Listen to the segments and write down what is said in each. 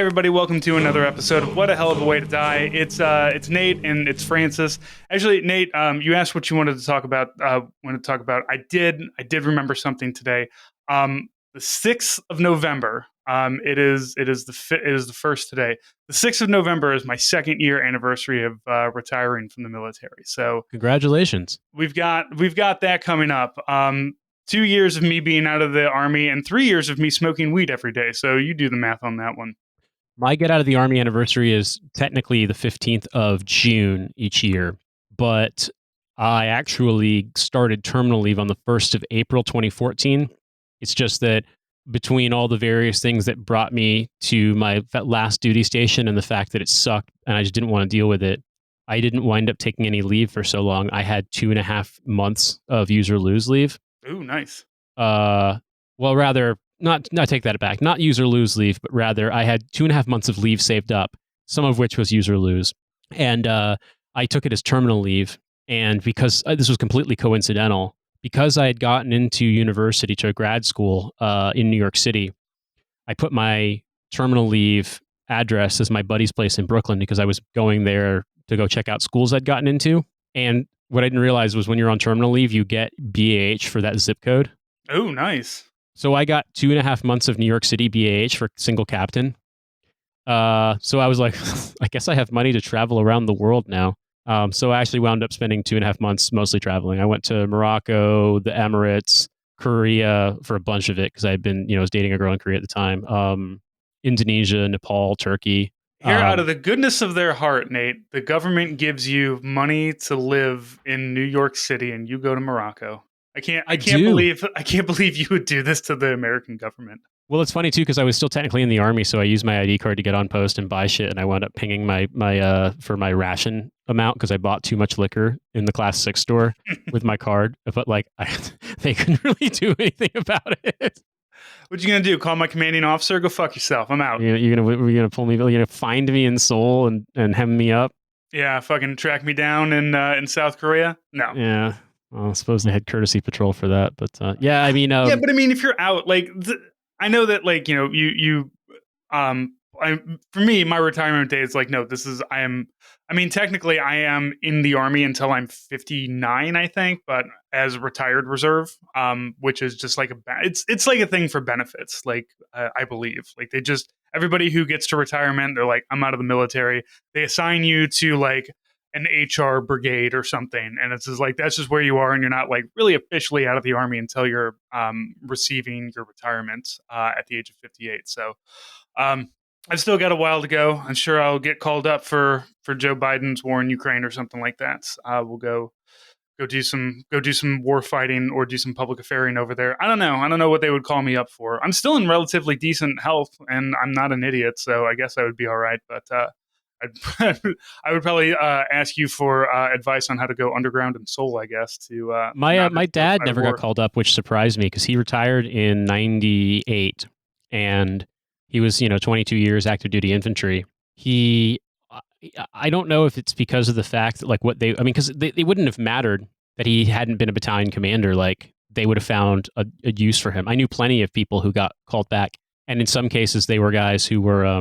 everybody, welcome to another episode of What a Hell of a Way to Die. It's Nate and it's Francis. Actually, Nate, you asked what you wanted to talk about. I did remember something today. The 6th of November. It is the first today. The 6th of November is my second year anniversary of retiring from the military. So congratulations. We've got that coming up. 2 years of me being out of the Army and 3 years of me smoking weed every day. So you do the math on that one. My get out of the Army anniversary is technically the 15th of June each year, but I actually started terminal leave on the 1st of April 2014. It's just that between all the various things that brought me to my last duty station and the fact that it sucked and I just didn't want to deal with it, I didn't wind up taking any leave for so long. I had 2.5 months of use or lose leave. Ooh, nice. Well, rather, not take that back. Not use or lose leave, but rather I had 2.5 months of leave saved up, some of which was use or lose. And I took it as terminal leave. And because this was completely coincidental, because I had gotten into university to grad school in New York City, I put my terminal leave address as my buddy's place in Brooklyn because I was going there to go check out schools I'd gotten into. And what I didn't realize was when you're on terminal leave, you get BAH for that zip code. Oh, nice. So I got 2.5 months of New York City BAH for single captain. So I was like, I guess I have money to travel around the world now. So I actually wound up spending 2.5 months mostly traveling. I went to Morocco, the Emirates, Korea for a bunch of it because I had been, I was dating a girl in Korea at the time. Indonesia, Nepal, Turkey. Here, out of the goodness of their heart, Nate, the government gives you money to live in New York City, and you go to Morocco. I can't believe you would do this to the American government. Well, it's funny too because I was still technically in the Army, so I used my ID card to get on post and buy shit, and I wound up pinging my for my ration amount because I bought too much liquor in the Class 6 store with my card. But they couldn't really do anything about it. What you gonna do? Call my commanding officer? Go fuck yourself. I'm out. You're gonna pull me? You're gonna find me in Seoul and hem me up? Yeah, fucking track me down in South Korea? No. Yeah. Well, I suppose they had courtesy patrol for that, but yeah, I mean, yeah, but I mean, if you're out, I know that, for me, my retirement day is no, technically I am in the Army until I'm 59, I think, but as a retired reserve, which is just it's like a thing for benefits, I believe, everybody who gets to retirement, they're like, I'm out of the military. They assign you to an HR brigade or something. And it's just that's just where you are. And you're not really officially out of the Army until you're receiving your retirement at the age of 58. So I've still got a while to go. I'm sure I'll get called up for Joe Biden's war in Ukraine or something like that. We'll go do some war fighting or do some public affairing over there. I don't know what they would call me up for. I'm still in relatively decent health and I'm not an idiot. So I guess I would be all right. But I would probably ask you for advice on how to go underground in Seoul, I guess. My dad never got called up, which surprised me because he retired in 98 and he was 22 years active duty infantry. I don't know if it's because of the fact that because they wouldn't have mattered that he hadn't been a battalion commander. They would have found a use for him. I knew plenty of people who got called back, and in some cases they were guys who were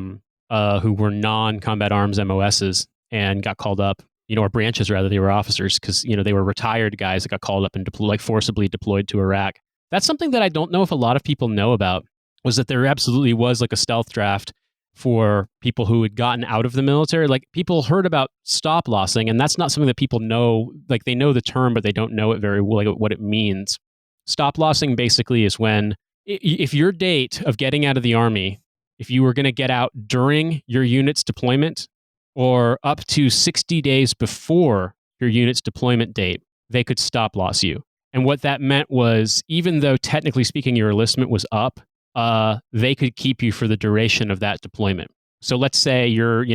non-combat arms MOSs and got called up, or branches rather. They were officers because, they were retired guys that got called up and forcibly deployed to Iraq. That's something that I don't know if a lot of people know about, was that there absolutely was a stealth draft for people who had gotten out of the military. People heard about stop lossing, and that's not something that people know. They know the term, but they don't know it very well, what it means. Stop lossing basically is when, if your date of getting out of the Army, if you were going to get out during your unit's deployment or up to 60 days before your unit's deployment date, they could stop loss you. And what that meant was, even though technically speaking your enlistment was up, they could keep you for the duration of that deployment. So let's say you're,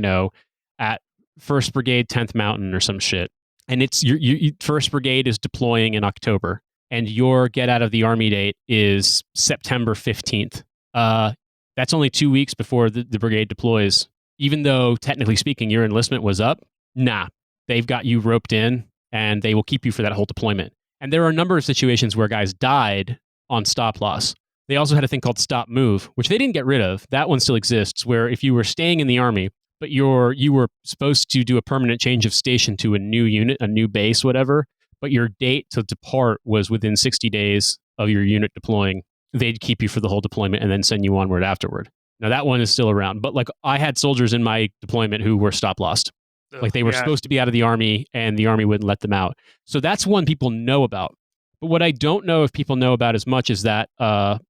at 1st Brigade, 10th Mountain or some shit, and it's your 1st Brigade is deploying in October, and your get out of the Army date is September 15th. That's only 2 weeks before the brigade deploys. Even though, technically speaking, your enlistment was up, they've got you roped in, and they will keep you for that whole deployment. And there are a number of situations where guys died on stop loss. They also had a thing called stop move, which they didn't get rid of. That one still exists, where if you were staying in the Army, but you were supposed to do a permanent change of station to a new unit, a new base, whatever, but your date to depart was within 60 days of your unit deploying, they'd keep you for the whole deployment and then send you onward afterward. Now that one is still around, but like I had soldiers in my deployment who were stop lost. Ugh, Like they were yeah. supposed to be out of the Army and the Army wouldn't let them out. So that's one people know about. But what I don't know if people know about as much is that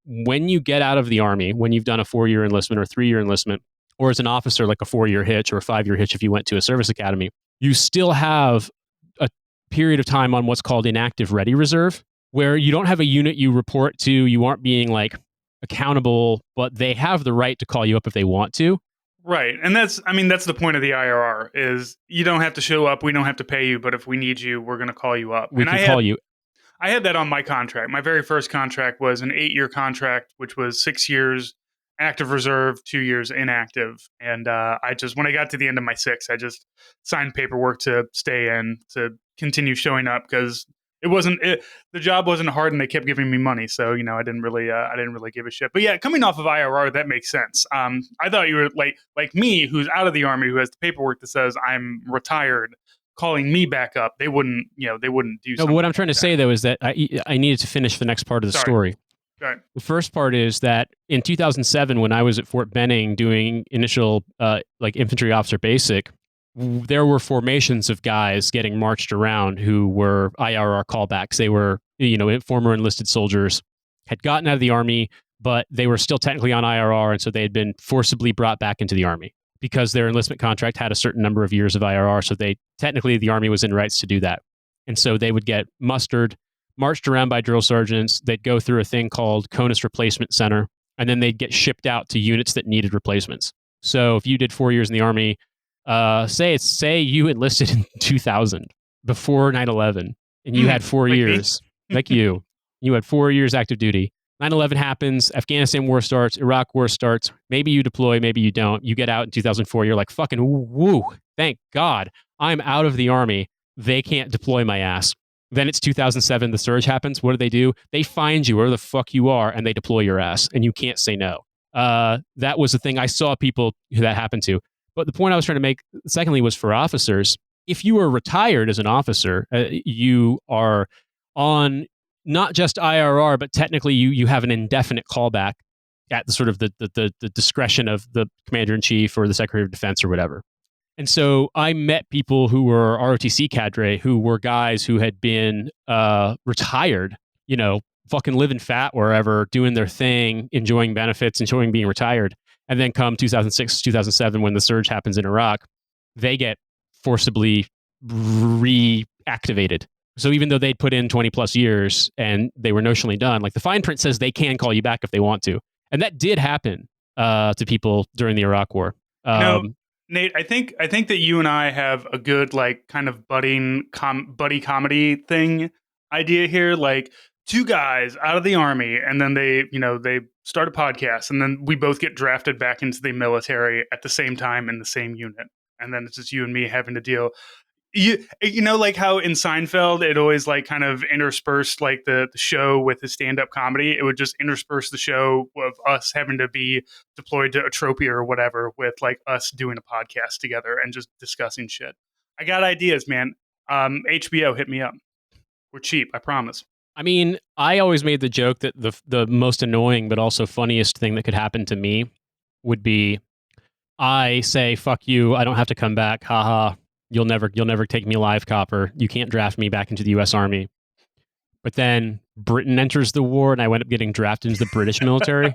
when you get out of the Army, when you've done a 4-year enlistment or 3-year enlistment, or as an officer, like a 4-year hitch or a 5-year hitch if you went to a service academy, you still have a period of time on what's called inactive ready reserve, where you don't have a unit you report to, you aren't being like accountable, but they have the right to call you up if they want to. Right. And that's the point of the IRR is you don't have to show up, we don't have to pay you, but if we need you, we're going to call you up. We And can call you. I had that on my contract. My very first contract was an 8-year contract, which was 6 years active reserve, 2 years inactive. And I just, when I got to the end of my 6, I just signed paperwork to stay in, to continue showing up because the job wasn't hard and they kept giving me money. So, I didn't really give a shit. But yeah, coming off of IRR, that makes sense. I thought you were like me, who's out of the Army, who has the paperwork that says I'm retired, calling me back up. They wouldn't do No, something but what I'm trying like to say though is that I needed to finish the next part of the Sorry. story. Right. The first part is that in 2007, when I was at Fort Benning doing initial like infantry officer basic, there were formations of guys getting marched around who were IRR callbacks. They were, former enlisted soldiers, had gotten out of the Army, but they were still technically on IRR, and so they had been forcibly brought back into the Army because their enlistment contract had a certain number of years of IRR. So the Army was in rights to do that. And so they would get mustered, marched around by drill sergeants. They'd go through a thing called CONUS Replacement Center, and then they'd get shipped out to units that needed replacements. So if you did 4 years in the Army, say you enlisted in 2000 before 9/11, and you had 4 like years, like you had 4 years active duty. 9/11 happens, Afghanistan war starts, Iraq war starts. Maybe you deploy, maybe you don't. You get out in 2004. You're like, fucking woo! Thank God, I'm out of the Army. They can't deploy my ass. Then it's 2007. The surge happens. What do? They find you where the fuck you are, and they deploy your ass, and you can't say no. That was the thing I saw people who that happened to. But the point I was trying to make, secondly, was for officers. If you are retired as an officer, you are on not just IRR, but technically you have an indefinite callback at the sort of the discretion of the commander in chief or the secretary of defense or whatever. And so I met people who were ROTC cadre, who were guys who had been retired, fucking living fat wherever, doing their thing, enjoying benefits, enjoying being retired. And then come 2006, 2007, when the surge happens in Iraq, they get forcibly reactivated. So even though they'd put in 20 plus years and they were notionally done, like the fine print says they can call you back if they want to. And that did happen to people during the Iraq War. Nate, I think that you and I have a good like kind of buddy comedy thing idea here. Like two guys out of the Army, and then they start a podcast, and then we both get drafted back into the military at the same time in the same unit, and then it's just you and me having to deal. Like how in Seinfeld it always like kind of interspersed like the show with the stand-up comedy. It would just intersperse the show of us having to be deployed to Atropia or whatever with like us doing a podcast together and just discussing shit. I got ideas, man. HBO, hit me up. We're cheap, I promise. I mean, I always made the joke that the most annoying but also funniest thing that could happen to me would be I say, fuck you, I don't have to come back, haha. You'll never take me alive, copper. You can't draft me back into the U.S. Army. But then Britain enters the war, and I wind up getting drafted into the British military.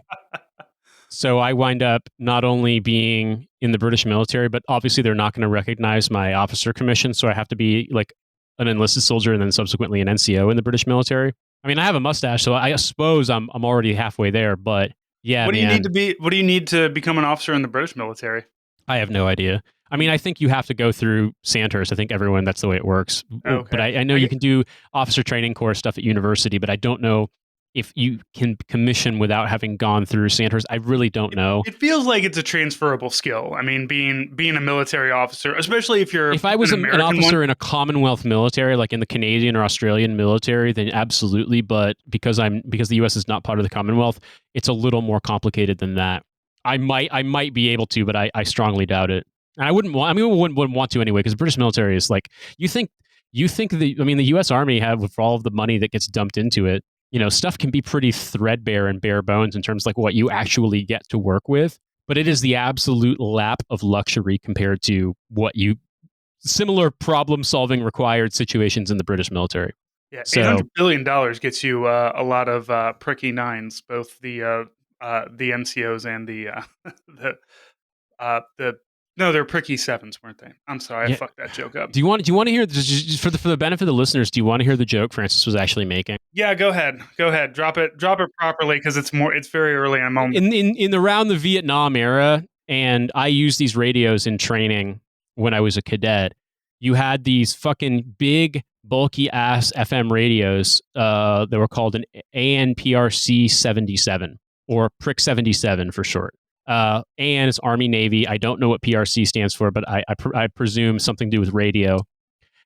So I wind up not only being in the British military, but obviously they're not going to recognize my officer commission. So I have to be like an enlisted soldier and then subsequently an NCO in the British military. I mean, I have a mustache, so I suppose I'm already halfway there. But yeah, what do you need to be? What do you need to become an officer in the British military? I have no idea. I mean, I think you have to go through Sandhurst. I think that's the way it works. Okay. But I know you can do officer training course stuff at university, but I don't know if you can commission without having gone through Sandhurst. I really don't know. It feels like it's a transferable skill. I mean, being a military officer, especially if you're If I was an an American officer one. in a Commonwealth military, like in the Canadian or Australian military, then absolutely. But because the U.S. is not part of the Commonwealth, it's a little more complicated than that. I might be able to, but I strongly doubt it. And I wouldn't want. I mean, I wouldn't want to anyway, because the British military is like the U.S. Army have, with all of the money that gets dumped into it, stuff can be pretty threadbare and bare bones in terms of like what you actually get to work with. But it is the absolute lap of luxury compared to what you similar problem solving required situations in the British military. Yeah, So $800 billion gets you a lot of pricky nines, both the NCOs and the the no, they're pricky sevens, weren't they? I'm sorry, I yeah, fucked that joke up. do you want to hear just for the benefit of the listeners? Do you want to hear the joke Francis was actually making? Yeah, go ahead, drop it properly because it's very early. I'm on. In around the Vietnam era, and I used these radios in training when I was a cadet. You had these fucking big, bulky ass FM radios that were called an ANPRC 77 or Prick 77 for short. AN is Army Navy. I don't know what PRC stands for, but I presume something to do with radio.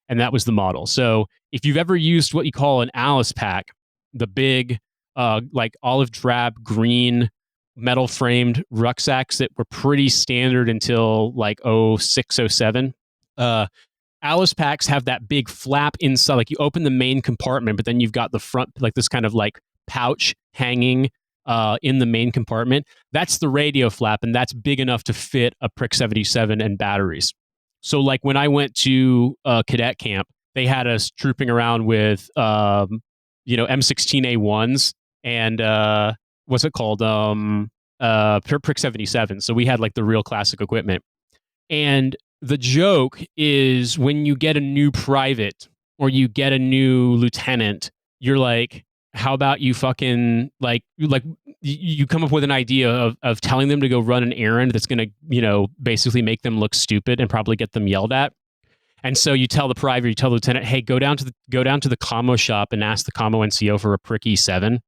And that was the model. So if you've ever used what you call an Alice pack, the big, like olive drab green metal framed rucksacks that were pretty standard until like 06, 07. Alice packs have that big flap inside. Like you open the main compartment, but then you've got the front, like this kind of like pouch hanging in the main compartment. That's the radio flap, and that's big enough to fit a Prick 77 and batteries. So like when I went to cadet camp, they had us trooping around with M16A1s and what's it called? Prick 77. So we had like the real classic equipment. And the joke is when you get a new private or you get a new lieutenant, you're like, how about you fucking like you come up with an idea of telling them to go run an errand that's going to, basically make them look stupid and probably get them yelled at. And so you tell the private, you tell the lieutenant, hey, go down to the commo shop and ask the commo NCO for a Prick E7.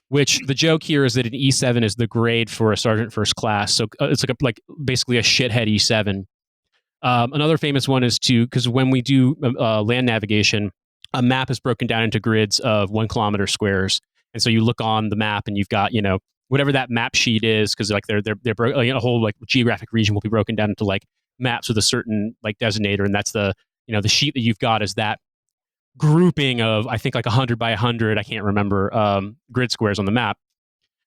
Which the joke here is that an E7 is the grade for a sergeant first class. So it's like basically a shithead E7. Another famous one is because when we do land navigation, a map is broken down into grids of 1 kilometer squares. And so you look on the map and you've got, whatever that map sheet is, because like they're a whole like geographic region will be broken down into like maps with a certain like designator. And that's the sheet that you've got is that grouping of, I think, like 100 by 100, I can't remember, grid squares on the map.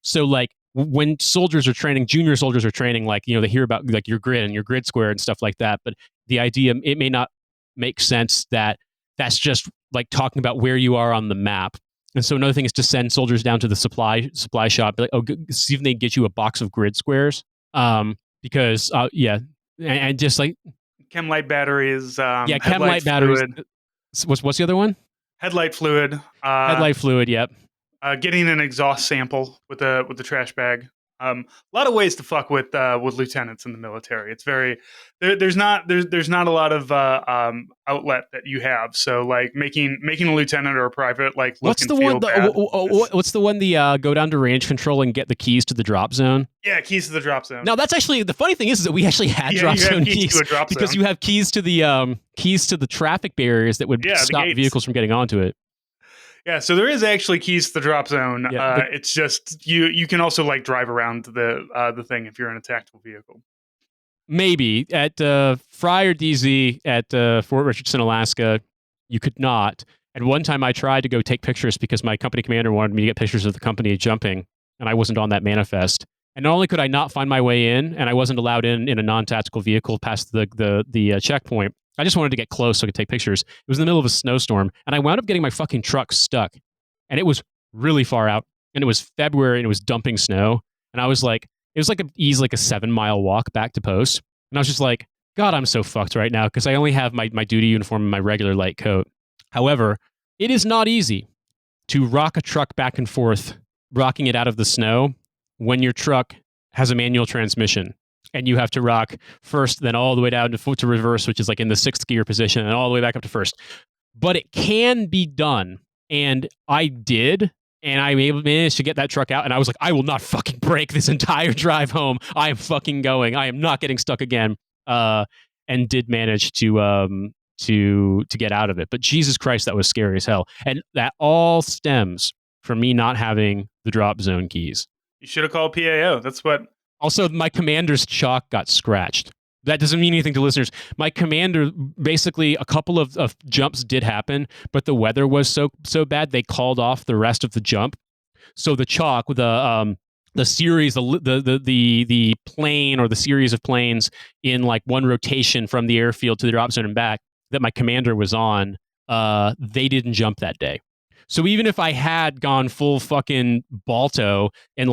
So like when soldiers are training, junior soldiers are training, like, they hear about like your grid and your grid square and stuff like that. But the idea, it may not make sense that that's just like talking about where you are on the map. And so another thing is to send soldiers down to the supply shop, like, see if they get you a box of grid squares. Because and just like Chem light batteries, chem light batteries. What's the other one? Headlight fluid. Headlight fluid. Yep. Getting an exhaust sample with the trash bag. A lot of ways to fuck with lieutenants in the military. It's very there's not a lot of outlet that you have. So like making a lieutenant or a private like look what's and the feel one? bad. What's the one? The go down to range control and get the keys to the drop zone. Yeah, keys to the drop zone. Now that's actually the funny thing is that we actually had drop zone keys because you have keys to the traffic barriers that would stop vehicles from getting onto it. Yeah, so there is actually keys to the drop zone. Yeah, it's just you can also like drive around the thing if you're in a tactical vehicle. Maybe at Fryer DZ at Fort Richardson, Alaska, you could not. And one time I tried to go take pictures because my company commander wanted me to get pictures of the company jumping, and I wasn't on that manifest. And not only could I not find my way in, and I wasn't allowed in a non-tactical vehicle past the checkpoint, I just wanted to get close so I could take pictures. It was in the middle of a snowstorm, and I wound up getting my fucking truck stuck. And it was really far out, and it was February, and it was dumping snow. And I was like, it was like a 7-mile walk back to post. And I was just like, God, I'm so fucked right now because I only have my duty uniform and my regular light coat. However, it is not easy to rock a truck back and forth, rocking it out of the snow when your truck has a manual transmission. And you have to rock first, then all the way down to reverse, which is like in the 6th gear position, and all the way back up to first. But it can be done. And I did. and I managed to get that truck out. And I was like, I will not fucking break this entire drive home. I am fucking going. I am not getting stuck again. And did manage to get out of it. But Jesus Christ, that was scary as hell. And that all stems from me not having the drop zone keys. You should have called PAO. That's what. Also, my commander's chalk got scratched. That doesn't mean anything to listeners. My commander, basically, a couple of jumps did happen, but the weather was so bad they called off the rest of the jump. So the chalk, the series, the plane or the series of planes in like one rotation from the airfield to the drop zone and back that my commander was on, they didn't jump that day. So even if I had gone full fucking Balto and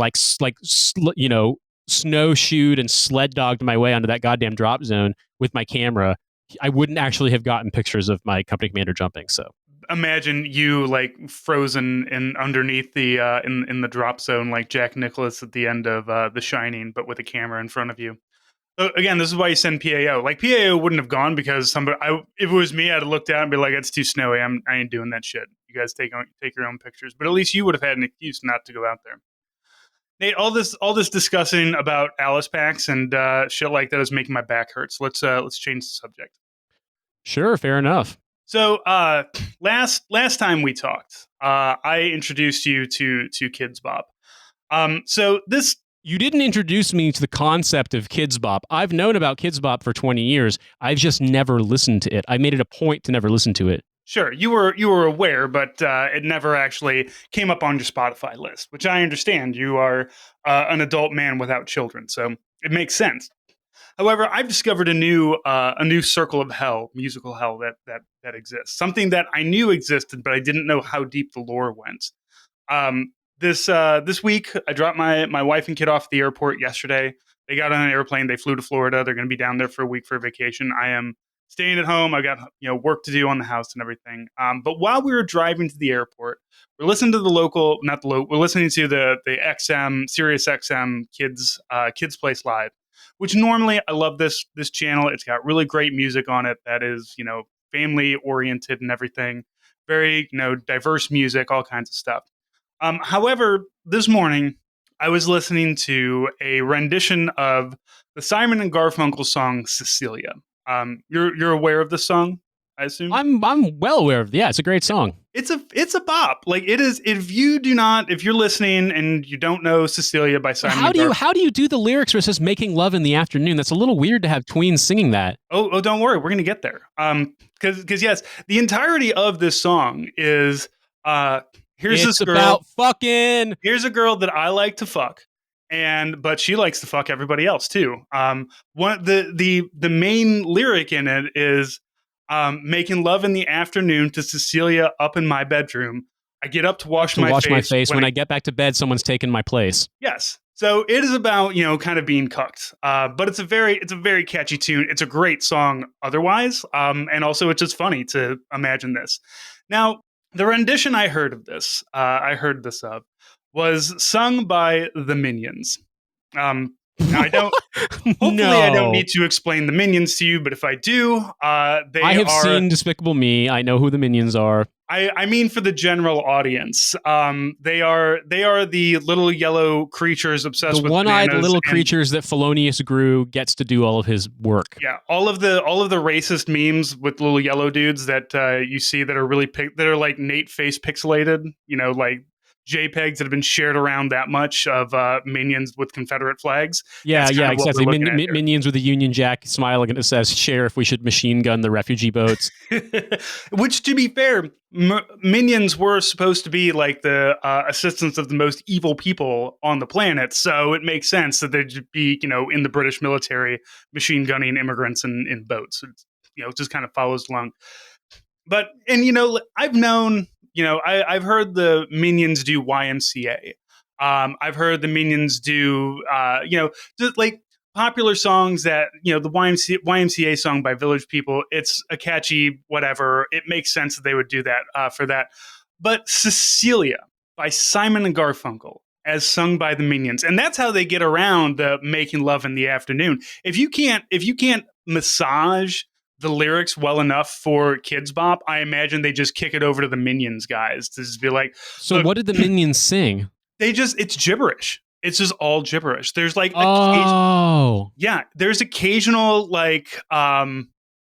snowshoed and sled dogged my way onto that goddamn drop zone with my camera, I wouldn't actually have gotten pictures of my company commander jumping. So imagine you like frozen in underneath the in the drop zone like Jack Nicklaus at the end of The Shining, but with a camera in front of you. So again, this is why you send PAO. Like PAO wouldn't have gone because if it was me, I'd have looked out and be like, "It's too snowy. I ain't doing that shit. You guys take your own pictures." But at least you would have had an excuse not to go out there. Nate, all this discussing about Alice packs and shit like that is making my back hurt. So let's change the subject. Sure, fair enough. So last time we talked, I introduced you to Kids Bop. So this. You didn't introduce me to the concept of Kids Bop. I've known about Kids Bop for 20 years. I've just never listened to it. I made it a point to never listen to it. Sure, you were aware, but it never actually came up on your Spotify list, which I understand. You are an adult man without children, so it makes sense. However, I've discovered a new circle of hell, musical hell that exists. Something that I knew existed, but I didn't know how deep the lore went. This week, I dropped my wife and kid off at the airport yesterday. They got on an airplane. They flew to Florida. They're going to be down there for a week for a vacation. I am staying at home. I got work to do on the house and everything. But while we were driving to the airport, we're listening to we're listening to the XM Sirius XM Kids Place Live, which normally I love this channel. It's got really great music on it that is family oriented and everything. Very diverse music, all kinds of stuff. However, this morning I was listening to a rendition of the Simon and Garfunkle song "Cecilia." You're aware of the song, I assume. I'm well aware of. Yeah, it's a great song. It's a bop. Like it is. If you're listening and you don't know Cecilia by Simon, how do you do the lyrics versus making love in the afternoon? That's a little weird to have tweens singing that. Oh, don't worry, we're gonna get there. Because yes, the entirety of this song is It's about fucking. Here's a girl that I like to fuck, but she likes to fuck everybody else too. The main lyric in it is making love in the afternoon to Cecilia up in my bedroom. I get up to wash my face. When I get back to bed, someone's taken my place. Yes. So it is about kind of being cucked, but it's a very catchy tune. It's a great song otherwise, and also it's just funny to imagine this. Now, the rendition I heard this of was sung by the Minions. I don't. Hopefully, I don't need to explain the Minions to you, but if I do, I have seen Despicable Me. I know who the Minions are. I mean, for the general audience, they are the little yellow creatures obsessed with the one-eyed little creatures that Felonious Grew gets to do all of his work. Yeah, all of the racist memes with little yellow dudes that you see that are really that are like Nate face pixelated. Like JPEGs that have been shared around that much of Minions with Confederate flags. Yeah, exactly. Minions with a Union Jack smiling and it says, "Sheriff, we should machine gun the refugee boats." Which, to be fair, Minions were supposed to be like the assistants of the most evil people on the planet, so it makes sense that they'd be, in the British military machine gunning immigrants in boats. It just kind of follows along. But, I've known... I've heard the Minions do YMCA. I've heard the Minions do, just like popular songs that, the YMCA song by Village People. It's a catchy whatever. It makes sense that they would do that for that. But Cecilia by Simon and Garfunkle as sung by the Minions. And that's how they get around the making love in the afternoon. If you can't massage the lyrics well enough for Kids Bop, I imagine they just kick it over to the Minions guys to just be like, So look, what did the minions sing? it's gibberish. It's just all gibberish. There's like occasion, Oh, yeah, there's occasional like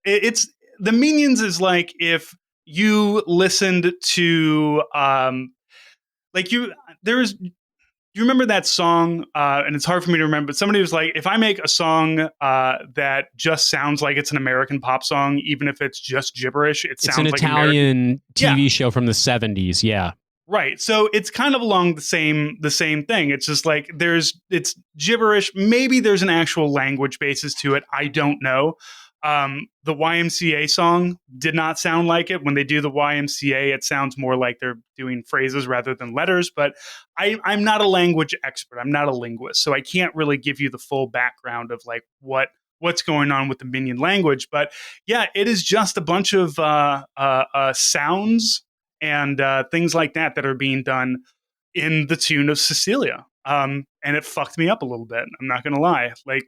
it's the Minions is like if you listened to like you there's you remember that song and it's hard for me to remember, but somebody was like, if I make a song that just sounds like it's an American pop song, even if it's just gibberish, it it's an sounds like American. Italian Yeah, TV show from the 70s. Yeah. right. So it's kind of along the same thing. It's just like it's gibberish. Maybe there's an actual language basis to it. I don't know. The YMCA song did not sound like it. When they do the YMCA, it sounds more like they're doing phrases rather than letters. But I'm not a language expert. I'm not a linguist, so I can't really give you the full background of like what's going on with the Minion language. But yeah, it is just a bunch of sounds and things like that that are being done in the tune of Cecilia. And it fucked me up a little bit. I'm not gonna lie. Like,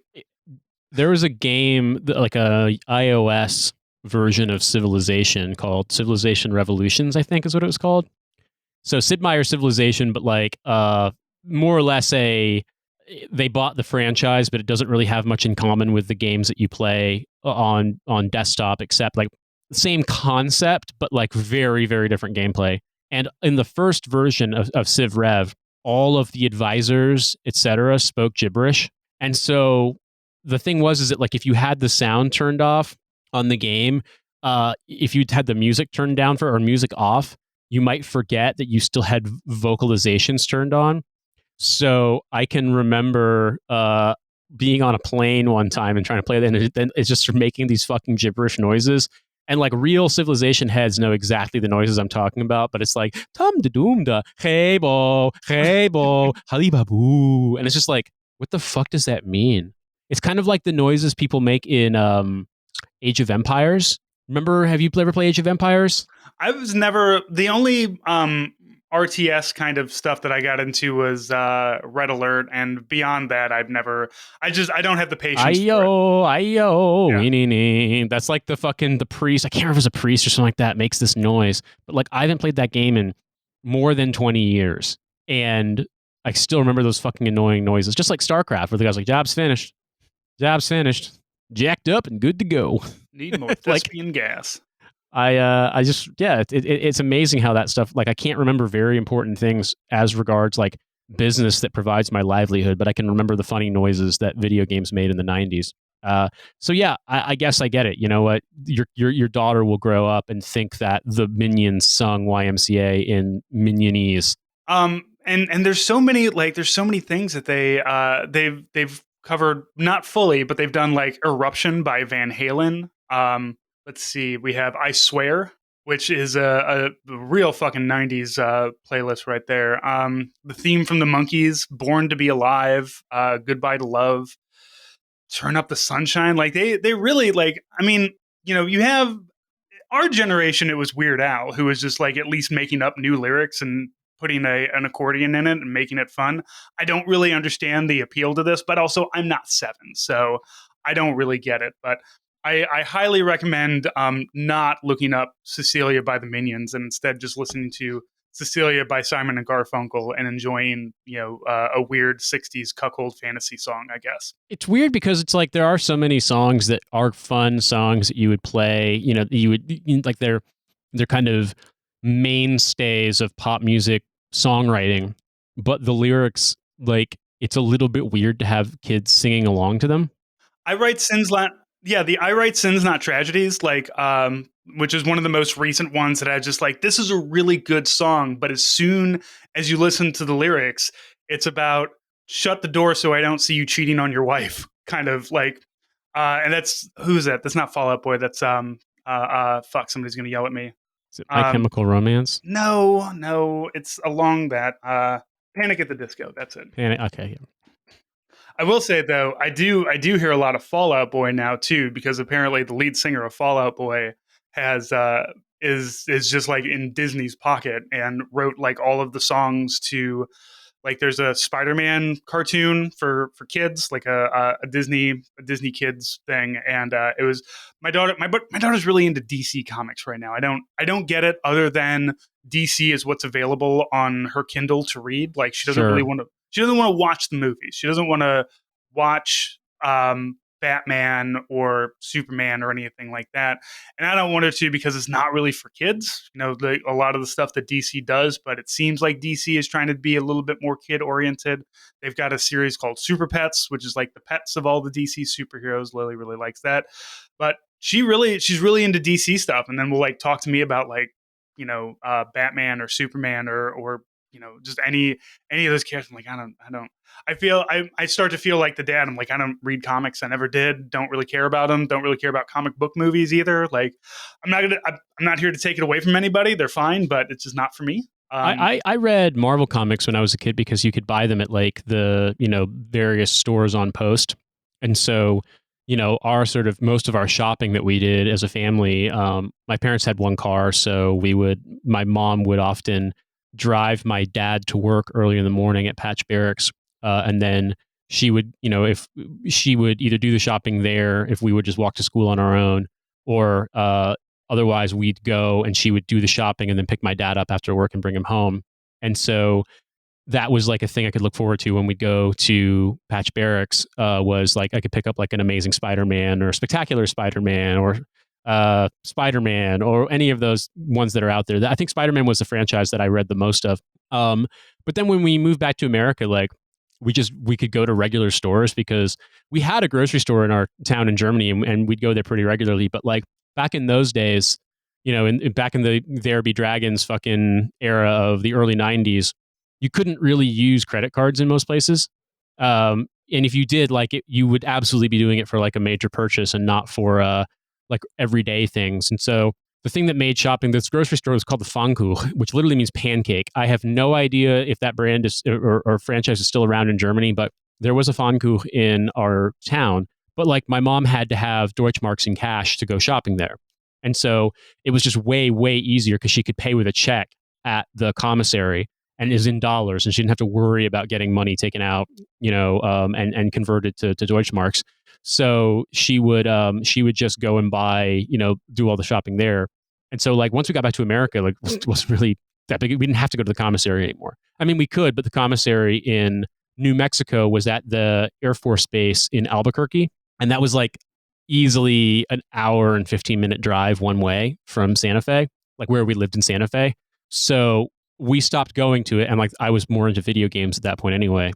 There was a game, like a iOS version of Civilization called Civilization Revolutions, I think is what it was called. So Sid Meier's Civilization, but like more or less they bought the franchise, but it doesn't really have much in common with the games that you play on desktop, except like the same concept, but like very, very different gameplay. And in the first version of Civ Rev, all of the advisors, etc., spoke gibberish. And so the thing was is that like if you had the sound turned off on the game, if you had the music turned down for or music off, you might forget that you still had vocalizations turned on. So I can remember being on a plane one time and trying to play that, and then it's just making these fucking gibberish noises. And like real Civilization heads know exactly the noises I'm talking about, but it's like tum da doom da hey bo halibaboo, and it's just like, what the fuck does that mean? It's kind of like the noises people make in Age of Empires. Remember, have you ever played Age of Empires? I was never the only RTS kind of stuff that I got into was Red Alert, and beyond that, I don't have the patience for it. Ayo, ayo, Yeah. that's like the priest. I can't remember if it's a priest or something like that makes this noise. But like I haven't played that game in more than 20 years. And I still remember those fucking annoying noises. Just like StarCraft, where the guy's like, job's finished, jacked up and good to go. Need more Like thespian gas. I just yeah, it's amazing how that stuff, like I can't remember very important things as regards like business that provides my livelihood, but I can remember the funny noises that video games made in the 90s. So yeah, I guess I get it. You know what? Your daughter will grow up and think that the Minions sung YMCA in Minionese. And there's so many things that they've covered, not fully, but they've done like Eruption by Van Halen. Let's see, we have I Swear, which is a real fucking 90s playlist right there. The theme from the Monkees, Born to Be Alive, Goodbye to Love, Turn Up the Sunshine. Like they really like, I mean, you have our generation, it was Weird Al, who was just like at least making up new lyrics and putting an accordion in it and making it fun. I don't really understand the appeal to this, but also I'm not 7, so I don't really get it. But I highly recommend not looking up Cecilia by the Minions and instead just listening to Cecilia by Simon and Garfunkel and enjoying, a weird 60s cuckold fantasy song, I guess. It's weird because it's like there are so many songs that are fun songs that you would play. Like they're kind of mainstays of pop music songwriting, but the lyrics, like it's a little bit weird to have kids singing along to them. I write sins not Yeah, the I write sins not tragedies, like which is one of the most recent ones that I just like, this is a really good song, but as soon as you listen to the lyrics, it's about shut the door so I don't see you cheating on your wife, kind of like and that's who's that? That's not Fall Out Boy, that's fuck, somebody's gonna yell at me. Is it My Um Chemical Romance? no, it's along that Panic at the Disco, that's it. Okay, yeah. I will say though, I do hear a lot of Fall Out Boy now too, because apparently the lead singer of Fall Out Boy has is just like in Disney's pocket and wrote like all of the songs to Like there's a Spider-Man cartoon for kids, like a Disney kids thing, and it was my daughter. My daughter's really into DC comics right now. I don't get it other than DC is what's available on her Kindle to read. Like she doesn't really Sure. want to. She doesn't want to watch the movies. She doesn't want to watch Batman or Superman or anything like that. And I don't want her to because it's not really for kids. A lot of the stuff that DC does, but it seems like DC is trying to be a little bit more kid oriented. They've got a series called Super Pets, which is like the pets of all the DC superheroes. Lily really likes that, but she's really into DC stuff, and then will like talk to me about like Batman or Superman or just any of those characters. I'm like, I don't. I start to feel like the dad. I'm like, I don't read comics. I never did. Don't really care about them. Don't really care about comic book movies either. Like, I'm not here to take it away from anybody. They're fine, but it's just not for me. I read Marvel comics when I was a kid because you could buy them at like the various stores on post, and so our sort of most of our shopping that we did as a family. My parents had one car, so my mom would often drive my dad to work early in the morning at Patch Barracks, and then she would if she would either do the shopping there if we would just walk to school on our own, or otherwise, we'd go and she would do the shopping and then pick my dad up after work and bring him home. And so that was like a thing I could look forward to when we'd go to Patch Barracks. Was like I could pick up like an Amazing Spider-Man or Spectacular Spider-Man or Spider-Man or any of those ones that are out there. I think Spider-Man was the franchise that I read the most of. But then when we moved back to America, like we could go to regular stores because we had a grocery store in our town in Germany, and we'd go there pretty regularly. But like back in those days, back in the There Be Dragons fucking era of the early 90s, you couldn't really use credit cards in most places. And if you did, like you would absolutely be doing it for like a major purchase and not for like everyday things. And so the thing that made shopping this grocery store was called the Pfannkuchen, which literally means pancake. I have no idea if that brand is or franchise is still around in Germany, but there was a Pfannkuchen in our town. But like my mom had to have Deutschmarks in cash to go shopping there. And so it was just way, way easier because she could pay with a check at the commissary and is in dollars, and she didn't have to worry about getting money taken out, and converted to Deutschmarks. So she would just go and buy, do all the shopping there. And so like once we got back to America, like it wasn't really that big. We didn't have to go to the commissary anymore. I mean, we could, but the commissary in New Mexico was at the Air Force Base in Albuquerque. And that was like easily an hour and 15-minute drive one way from Santa Fe, like where we lived in Santa Fe. So we stopped going to it. And like I was more into video games at that point anyway.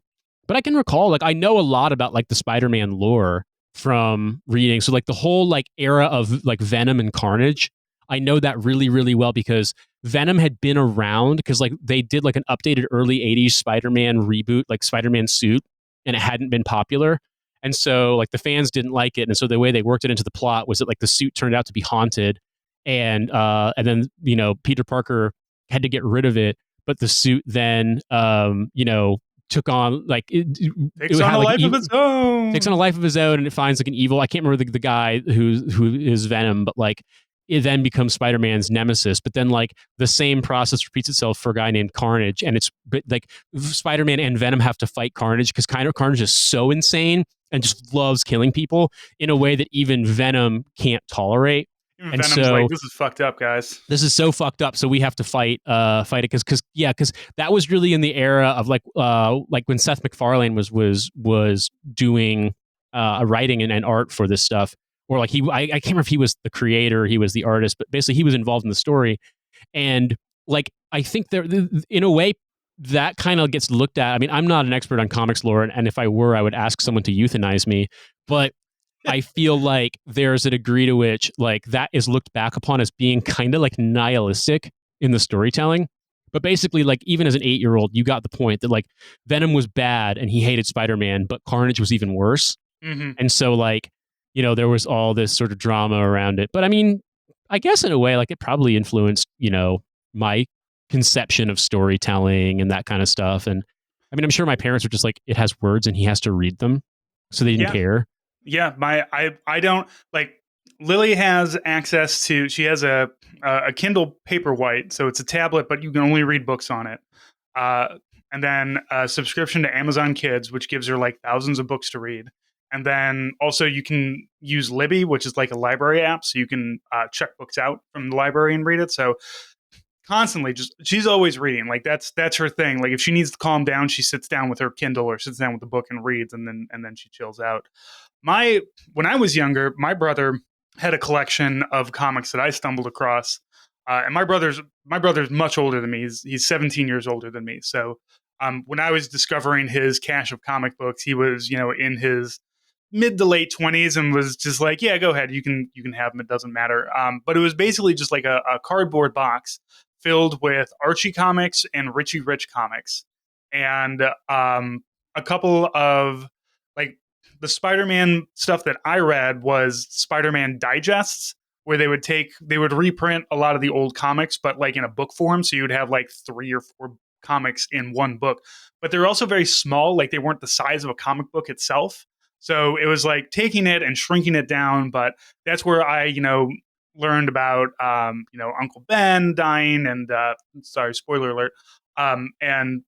But I can recall, like I know a lot about like the Spider-Man lore from reading. So like the whole like era of like Venom and Carnage, I know that really, really well because Venom had been around because like they did like an updated early 80s Spider-Man reboot, like Spider-Man suit, and it hadn't been popular. And so like the fans didn't like it. And so the way they worked it into the plot was that like the suit turned out to be haunted. And then, Peter Parker had to get rid of it. But the suit then, took on like takes on a life of its own. Takes on a life of his own, and it finds like an evil. I can't remember the guy who is Venom, but like it then becomes Spider-Man's nemesis. But then like the same process repeats itself for a guy named Carnage, and it's like Spider-Man and Venom have to fight Carnage because Carnage is so insane and just loves killing people in a way that even Venom can't tolerate. Even And Venom's so like, this is fucked up, guys. this is so fucked up. So we have to fight it because that was really in the era of like when Seth MacFarlane was doing writing and art for this stuff, or like I can't remember if he was the creator, he was the artist, but basically he was involved in the story. And like I think there, in a way, that kind of gets looked at. I mean, I'm not an expert on comics lore, and if I were, I would ask someone to euthanize me. But I feel like there's a degree to which like that is looked back upon as being kind of like nihilistic in the storytelling. But basically, like even as an 8-year-old, you got the point that like Venom was bad and he hated Spider-Man, but Carnage was even worse. Mm-hmm. And so like, there was all this sort of drama around it. But I mean, I guess in a way, like it probably influenced, my conception of storytelling and that kind of stuff. And I mean, I'm sure my parents were just like, it has words and he has to read them. So they didn't care. Yeah, I don't like. Lily has access to. She has a Kindle Paperwhite, so it's a tablet, but you can only read books on it. and then a subscription to Amazon Kids, which gives her like thousands of books to read. And then also you can use Libby, which is like a library app, so you can check books out from the library and read it. So constantly, just she's always reading. Like that's her thing. Like if she needs to calm down, she sits down with her Kindle or sits down with the book and reads, and then she chills out. My When I was younger, my brother had a collection of comics that I stumbled across. And my brother's much older than me. He's 17 years older than me. So when I was discovering his cache of comic books, he was in his mid to late 20s and was just like, yeah, go ahead, you can have them, it doesn't matter. But it was basically just like a cardboard box filled with Archie comics and Richie Rich comics, and a couple of like the Spider-Man stuff that I read was Spider-Man digests, where they would reprint a lot of the old comics, but like in a book form. So you would have like 3 or 4 comics in one book, but they're also very small. Like they weren't the size of a comic book itself. So it was like taking it and shrinking it down. But that's where I, learned about, Uncle Ben dying, and sorry, spoiler alert. And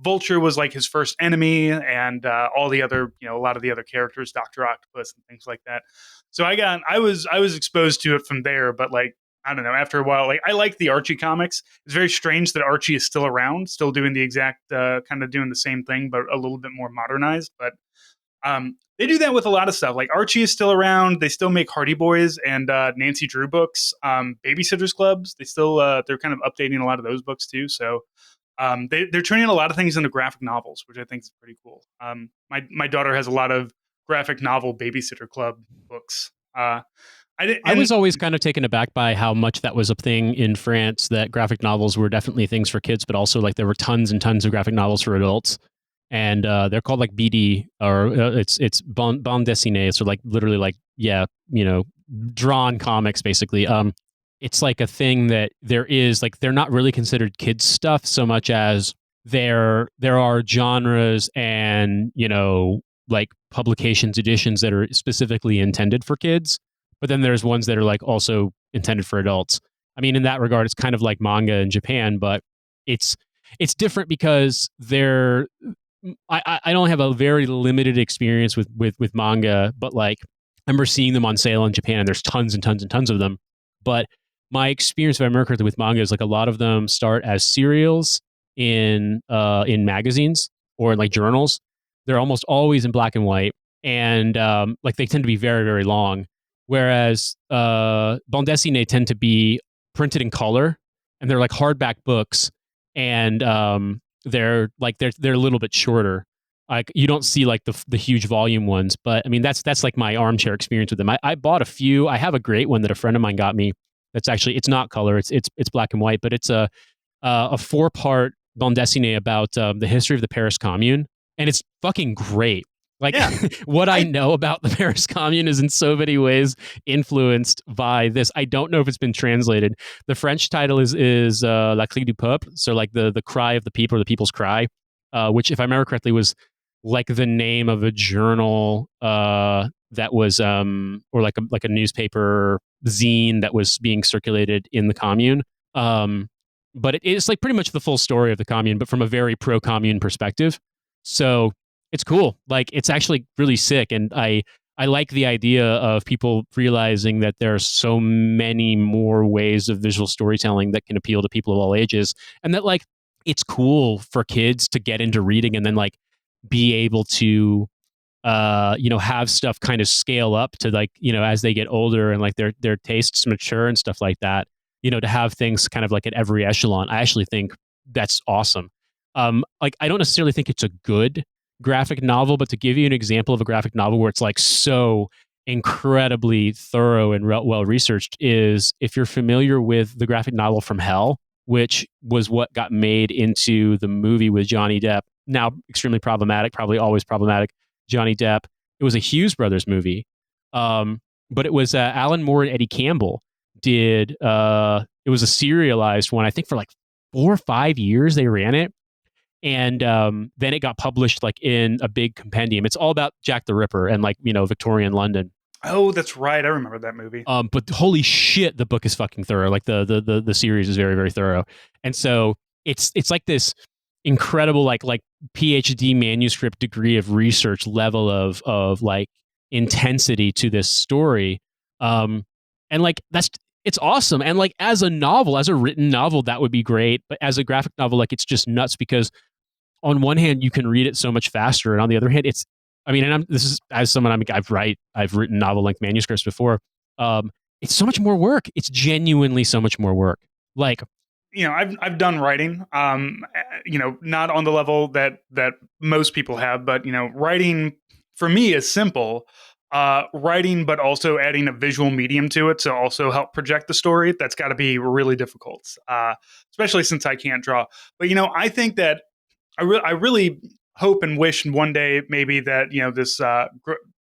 Vulture was like his first enemy, and all the other, a lot of the other characters, Doctor Octopus and things like that. So I was exposed to it from there, but like I don't know. After a while, like I like the Archie comics. It's very strange that Archie is still around, still doing the exact kind of doing the same thing, but a little bit more modernized. But they do that with a lot of stuff. Like Archie is still around. They still make Hardy Boys and Nancy Drew books. Babysitters Clubs. They're kind of updating a lot of those books too. So they're turning a lot of things into graphic novels, which I think is pretty cool. My daughter has a lot of graphic novel Babysitter Club books. I was always kind of taken aback by how much that was a thing in France, that graphic novels were definitely things for kids, but also like there were tons and tons of graphic novels for adults. And they're called like BD, or it's bande dessinée. So like literally like, yeah, drawn comics basically. It's like a thing that there is like, they're not really considered kids stuff so much as there are genres and, like publications, editions that are specifically intended for kids. But then there's ones that are like also intended for adults. I mean, in that regard, it's kind of like manga in Japan, but it's different because I don't have a very limited experience with manga, but like I remember seeing them on sale in Japan, and there's tons and tons and tons of them. But my experience, if I remember correctly, with manga is like a lot of them start as serials in magazines or in like journals. They're almost always in black and white, and like they tend to be very, very long. Whereas bande dessinée tend to be printed in color, and they're like hardback books, and they're a little bit shorter. Like you don't see like the huge volume ones, but I mean that's like my armchair experience with them. I bought a few. I have a great one that a friend of mine got me. That's actually, it's not color. It's black and white, but it's a 4-part bande dessinée about the history of the Paris Commune, and it's fucking great. Like Yeah. what I know about the Paris Commune is in so many ways influenced by this. I don't know if it's been translated. The French title is La Cri du Peuple, so like the cry of the people, or the people's cry, which, if I remember correctly, was like the name of a journal that was or like a newspaper zine that was being circulated in the commune. But it's like pretty much the full story of the commune, but from a very pro-commune perspective. So it's cool. Like it's actually really sick, and I like the idea of people realizing that there are so many more ways of visual storytelling that can appeal to people of all ages, and that like it's cool for kids to get into reading and then like be able to have stuff kind of scale up to like, as they get older and like their tastes mature and stuff like that, to have things kind of like at every echelon. I actually think that's awesome. Like I don't necessarily think it's a good graphic novel, but to give you an example of a graphic novel where it's like so incredibly thorough and well researched is, if you're familiar with the graphic novel From Hell, which was what got made into the movie with Johnny Depp, now extremely problematic, probably always problematic, Johnny Depp. It was a Hughes Brothers movie, but it was Alan Moore and Eddie Campbell did. It was a serialized one, I think, for like 4 or 5 years they ran it. And then it got published like in a big compendium. It's all about Jack the Ripper and like, Victorian London. Oh, that's right. I remember that movie. But holy shit, the book is fucking thorough. Like the series is very, very thorough. And so it's like this, incredible like PhD manuscript degree of research level of like intensity to this story. And like it's awesome. And like as a novel, as a written novel, that would be great. But as a graphic novel, like it's just nuts because on one hand you can read it so much faster, and on the other hand, it's I mean, and this is as someone I've written novel length manuscripts before. It's so much more work. It's genuinely so much more work. Like I've done writing, not on the level that most people have, but writing for me is simple. Writing, but also adding a visual medium to it to also help project the story. That's got to be really difficult, especially since I can't draw. But I think that I really hope and wish one day maybe that this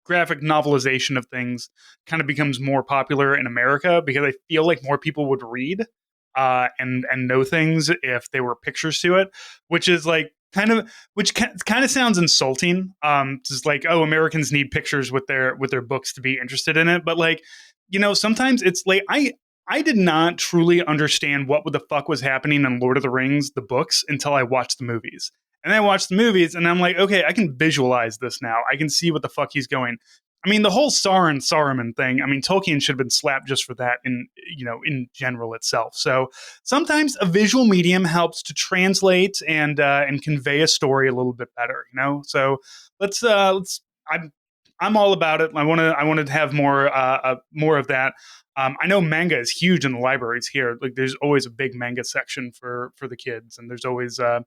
graphic novelization of things kind of becomes more popular in America, because I feel like more people would read and know things if they were pictures to it, which is like kind of sounds insulting. Just like, oh, Americans need pictures with their books to be interested in it, but like sometimes it's like I did not truly understand what the fuck was happening in Lord of the Rings, the books, until I watched the movies. And then I watched the movies and I'm like, okay, I can visualize this now. I can see what the fuck he's going. I mean, the whole Sauron Saruman thing, I mean, Tolkien should have been slapped just for that in general itself. So sometimes a visual medium helps to translate and convey a story a little bit better, So let's I'm all about it. I want to have more of that. I know manga is huge in the libraries here. Like, there's always a big manga section for the kids, and there's always like,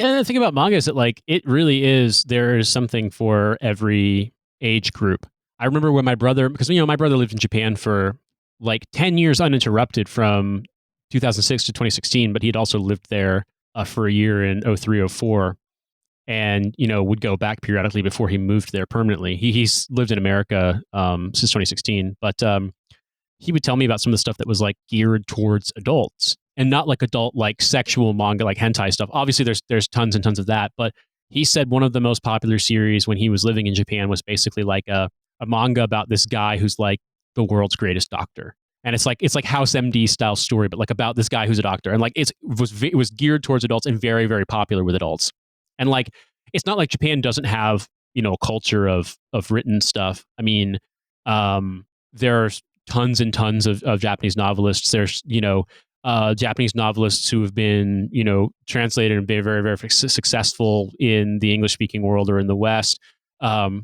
the thing about manga is that like it really is there is something for every age group. I remember when my brother, because my brother lived in Japan for like 10 years uninterrupted from 2006 to 2016, but he had also lived there for a year in 03, 04, and would go back periodically before he moved there permanently. He's lived in America since 2016, but he would tell me about some of the stuff that was like geared towards adults and not like adult like sexual manga like hentai stuff. Obviously there's tons and tons of that, but he said one of the most popular series when he was living in Japan was basically like a manga about this guy who's like the world's greatest doctor. And it's like House MD style story, but like about this guy who's a doctor. And like it was geared towards adults and very, very popular with adults. And like it's not like Japan doesn't have, a culture of written stuff. I mean, there's tons and tons of Japanese novelists. There's, Japanese novelists who have been, translated and been very, very successful in the English speaking world or in the West. The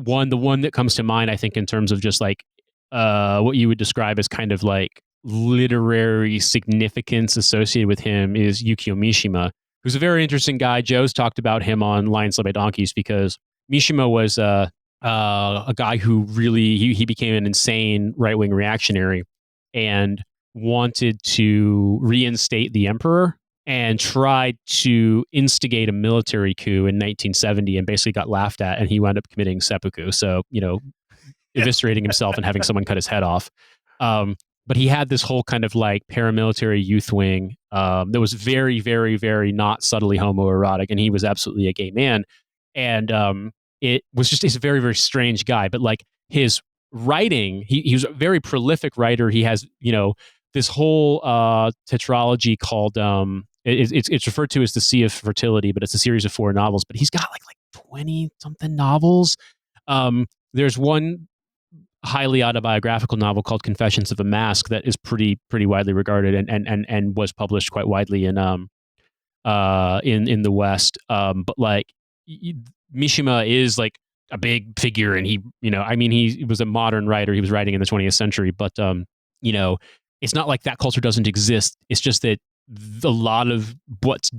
one that comes to mind, I think, in terms of just like what you would describe as kind of like literary significance associated with him is Yukio Mishima, who's a very interesting guy. Joe's talked about him on Lions Led by Donkeys because Mishima was a guy who really he became an insane right-wing reactionary and wanted to reinstate the emperor and tried to instigate a military coup in 1970 and basically got laughed at, and he wound up committing seppuku. So, eviscerating himself and having someone cut his head off. But he had this whole kind of like paramilitary youth wing that was very, very, very not subtly homoerotic, and he was absolutely a gay man. And it was just, he's a very, very strange guy. But like his writing, he was a very prolific writer. He has, this whole tetralogy called, it's referred to as the Sea of Fertility, but it's a series of 4 novels. But he's got like 20 something novels. There's one highly autobiographical novel called Confessions of a Mask that is pretty widely regarded and was published quite widely in the West. But like Mishima is like a big figure, and he was a modern writer. He was writing in the 20th century, but it's not like that culture doesn't exist. It's just that a lot of what's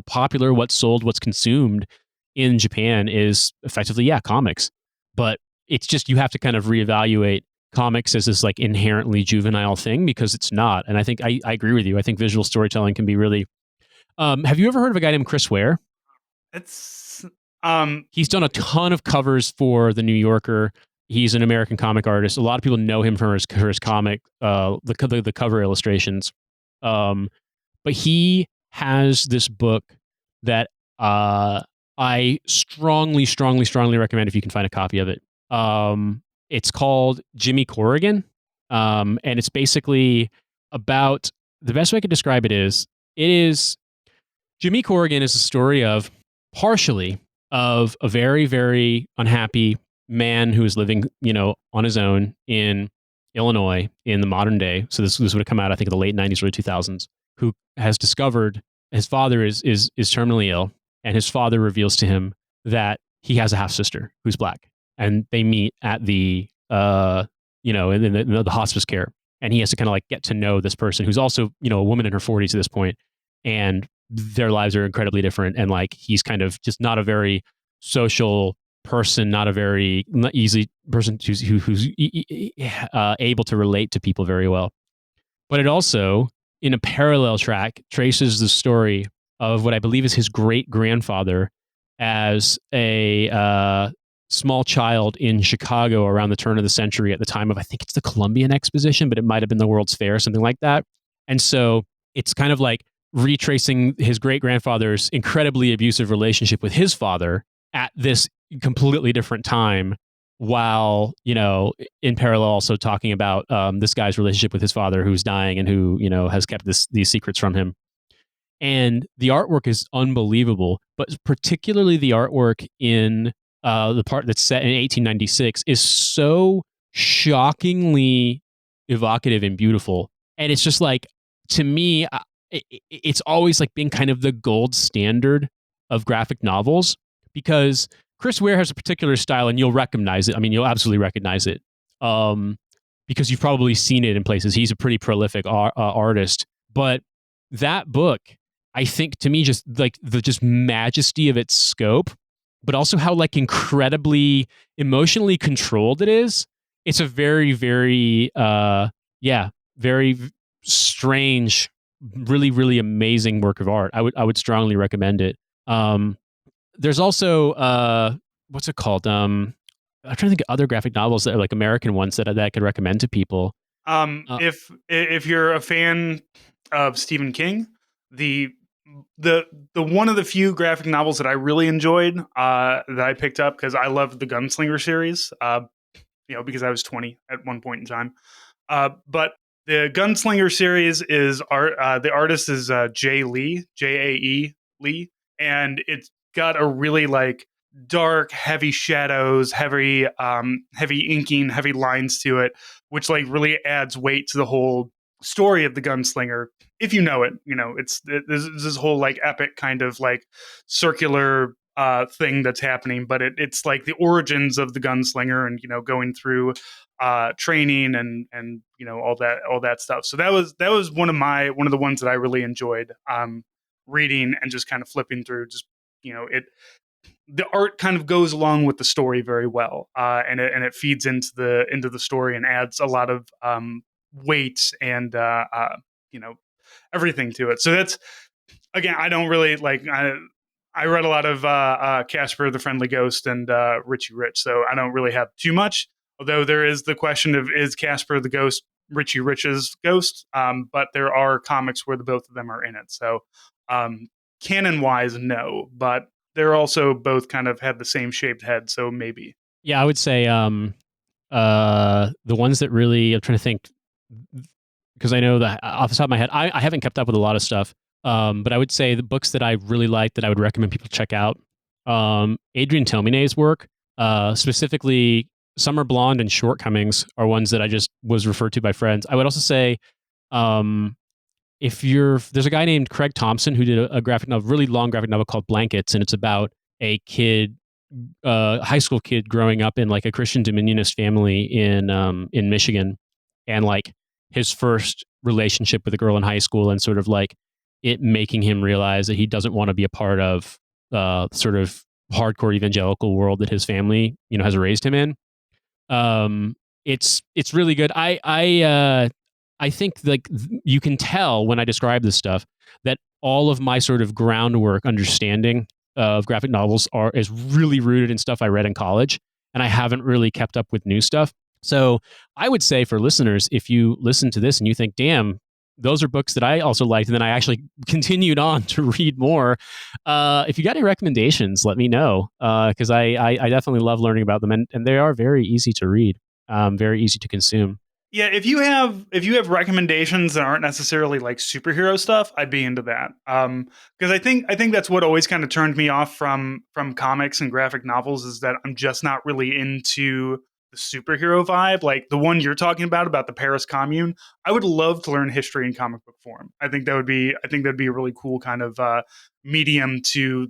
popular, what's sold, what's consumed in Japan is effectively comics. But it's just you have to kind of reevaluate comics as this like inherently juvenile thing, because it's not. And I think I agree with you. I think visual storytelling can be really. Have you ever heard of a guy named Chris Ware? it's He's done a ton of covers for The New Yorker. He's an American comic artist. A lot of people know him for his comic, the cover illustrations. But he has this book that I strongly, strongly, strongly recommend if you can find a copy of it. It's called Jimmy Corrigan, and it's basically about, the best way I could describe it is Jimmy Corrigan is a story of partially of a very, very unhappy man who is living, on his own in Illinois in the modern day. So this would have come out, I think, in the late 90s, early 2000s, who has discovered his father is terminally ill, and his father reveals to him that he has a half sister who's black, and they meet at the in the hospice care, and he has to kind of like get to know this person who's also a woman in her 40s at this point, and their lives are incredibly different, and like he's kind of just not a very social person, not a very easy person who's able to relate to people very well. But it also, in a parallel track, traces the story of what I believe is his great grandfather as a small child in Chicago around the turn of the century at the time of, I think it's the Columbian Exposition, but it might have been the World's Fair, something like that. And so it's kind of like retracing his great grandfather's incredibly abusive relationship with his father at this completely different time, while in parallel also talking about this guy's relationship with his father who's dying and who has kept these secrets from him. And the artwork is unbelievable, but particularly the artwork in the part that's set in 1896 is so shockingly evocative and beautiful. And it's just like, to me, it's always like being kind of the gold standard of graphic novels, because Chris Ware has a particular style, and you'll recognize it. I mean, you'll absolutely recognize it because you've probably seen it in places. He's a pretty prolific artist. But that book, I think, to me, just like the just majesty of its scope, but also how like incredibly emotionally controlled it is. It's a very, very, very strange, really, really amazing work of art. I would strongly recommend it. There's also what's it called? I'm trying to think of other graphic novels that are like American ones that I could recommend to people. If you're a fan of Stephen King, the one of the few graphic novels that I really enjoyed that I picked up because I loved the Gunslinger series, because I was 20 at one point in time. But the Gunslinger series is the artist is Jay Lee, Jae Lee, and it's got a really like dark, heavy shadows, heavy inking, heavy lines to it, which like really adds weight to the whole story of the Gunslinger. If you know it, it's this whole like epic kind of like circular thing that's happening, but it's like the origins of the Gunslinger and going through training and all that stuff. So that was one of the ones that I really enjoyed reading and just kind of flipping through. Just the art kind of goes along with the story very well, and it feeds into the story and adds a lot of weight and everything to it. So that's, again, I don't really like. I read a lot of Casper the Friendly Ghost and Richie Rich, so I don't really have too much. Although there is the question of, is Casper the Ghost Richie Rich's ghost? But there are comics where the both of them are in it. So canon wise, no, but they're also both kind of have the same shaped head, so maybe. Yeah, I would say the ones that really, I'm trying to think, because I know that off the top of my head, I haven't kept up with a lot of stuff. But I would say the books that I really like that I would recommend people check out, Adrian Tilminet's work, specifically Summer Blonde and Shortcomings are ones that I just was referred to by friends. I would also say, there's a guy named Craig Thompson who did a graphic novel, really long graphic novel called Blankets, and it's about a kid, high school kid growing up in like a Christian Dominionist family in Michigan, and like his first relationship with a girl in high school, and sort of like it making him realize that he doesn't want to be a part of sort of hardcore evangelical world that his family, has raised him in. It's really good. I think like you can tell when I describe this stuff that all of my sort of groundwork understanding of graphic novels is really rooted in stuff I read in college, and I haven't really kept up with new stuff. So I would say for listeners, if you listen to this and you think, damn, those are books that I also liked, and then I actually continued on to read more. If you got any recommendations, let me know, because I definitely love learning about them, and they are very easy to read, very easy to consume. Yeah, if you have recommendations that aren't necessarily like superhero stuff, I'd be into that. Because I think that's what always kind of turned me off from comics and graphic novels is that I'm just not really into the superhero vibe. Like the one you're talking about the Paris Commune. I would love to learn history in comic book form. I think that'd be a really cool kind of medium to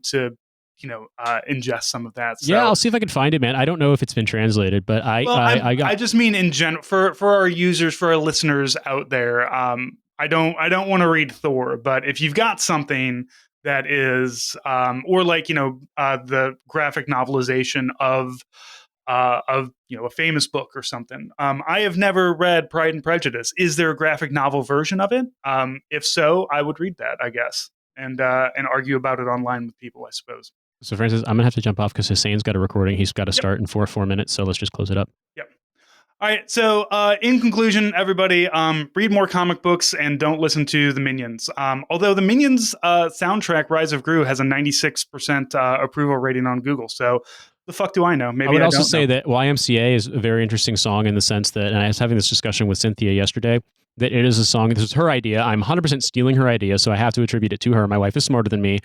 ingest some of that. Yeah, So I'll see if I can find it, man. I don't know if it's been translated, but well, I got I just mean in general for our users, for our listeners out there. I don't want to read Thor, but if you've got something that is or like the graphic novelization of a famous book or something. I have never read Pride and Prejudice. Is there a graphic novel version of it? If so, I would read that, I guess, and argue about it online with people, I suppose. so Francis, I'm gonna have to jump off because Hussein's got a recording. He's got to Yep. start in four minutes. So let's just close it up. Yep. All right. So, in conclusion, everybody, read more comic books and don't listen to the Minions. Although the Minions soundtrack, Rise of Gru, has a 96% approval rating on Google. So, the fuck do I know? I Maybe would I also don't know. say that YMCA is a very interesting song in the sense that, and I was having this discussion with Cynthia yesterday, that it is a song, this is her idea. I'm 100% stealing her idea, so I have to attribute it to her. My wife is smarter than me.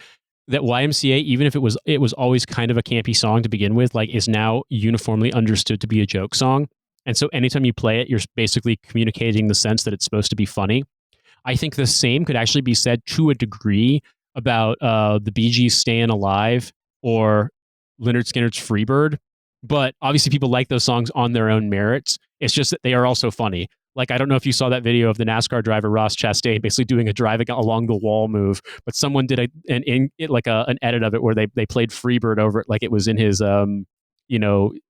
That YMCA, even if it was always kind of a campy song to begin with, like is now uniformly understood to be a joke song. And so anytime you play it, you're basically communicating the sense that it's supposed to be funny. I think the same could actually be said to a degree about the Bee Gees' "Staying Alive" or Leonard Skinner's "Freebird." But obviously, people like those songs on their own merits. It's just that they are also funny. Like, I don't know if you saw that video of the NASCAR driver Ross Chastain basically doing a driving along the wall move, but someone did an edit of it where they played "Freebird" over it, like it was in his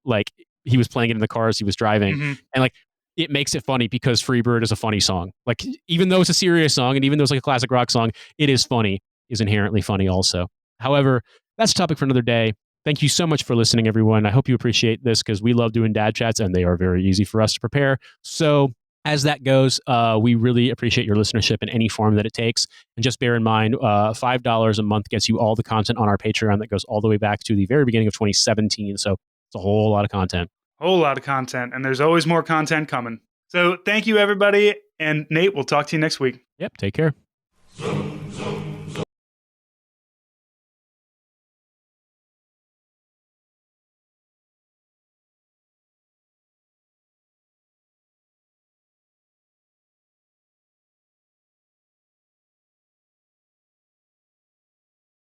like he was playing it in the car as he was driving, Hmm. and like it makes it funny because Freebird is a funny song. Like, even though it's a serious song and even though it's like a classic rock song, it is funny, is inherently funny also. However, that's a topic for another day. Thank you so much for listening, everyone. I hope you appreciate this because we love doing dad chats and they are very easy for us to prepare. So, as that goes, we really appreciate your listenership in any form that it takes. And just bear in mind, $5 a month gets you all the content on our Patreon that goes all the way back to the very beginning of 2017. So, it's a whole lot of content. Whole lot of content, and there's always more content coming. So, thank you, everybody. And Nate, we'll talk to you next week. Yep, take care.